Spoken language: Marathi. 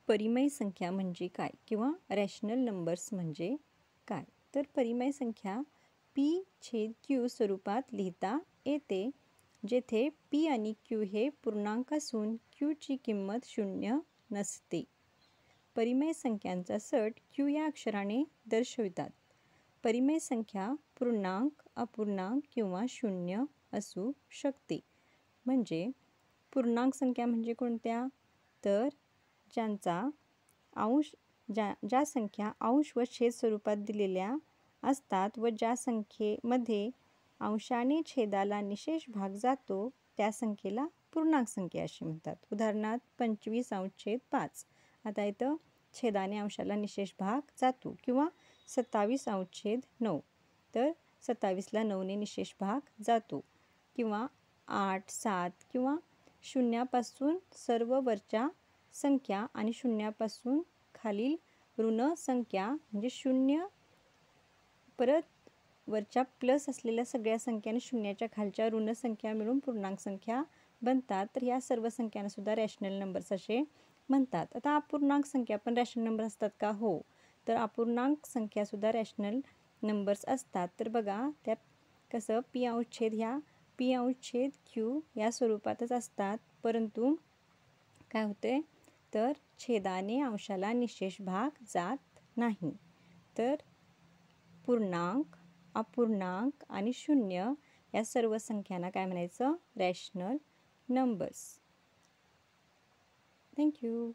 परिमेय संख्या म्हणजे काय किंवा रॅशनल नंबर्स म्हणजे काय? तर परिमेय संख्या p/q स्वरूपात लिहिता येते, जेथे p आणि q हे पूर्णांक असून qची किंमत 0 नसते. परिमेय संख्यांचा सट q या अक्षराने दर्शवितात. परिमेय संख्या पूर्णांक, अपूर्णांक किंवा 0 असू शकते. म्हणजे पूर्णांक संख्या म्हणजे कोणत्या? तर ज्या संख्या अंश व छेद स्वरूपात दिलेल्या असतात व ज्या संख्येमध्ये अंशाने छेदाला निशेष भाग जातो त्या संख्येला पूर्णांक संख्या असे म्हणतात. उदाहरणार्थ 25/5. आता इथं छेदाने अंशाला निशेष भाग जातो. किंवा 27/9. तर 27ला 9ने निशेष भाग जातो. किंवा 8, 7 किंवा शून्यापासून सर्व वरच्या संख्या आणि शून्यापासून खालील ऋण संख्या म्हणजे 0 परत वरच्या प्लस असलेल्या सगळ्या संख्या आणि शून्याच्या खालच्या ऋण संख्या मिळून पूर्णांक संख्या बनतात. तर ह्या सर्व संख्यांना सुद्धा रॅशनल नंबर्स असे म्हणतात. आता अपूर्णांक संख्या पण रॅशनल नंबर असतात का? हो. तर अपूर्णांक संख्यासुद्धा रॅशनल नंबर्स असतात. तर बघा त्यात कसं p/q या स्वरूपातच असतात, परंतु काय होते तर छेदाने अंशाला निशेष भाग जात नाही. तर पूर्णांक, अपूर्णांक आणि 0 या सर्व संख्यांना काय म्हणायचं? Rational numbers. थँक्यू.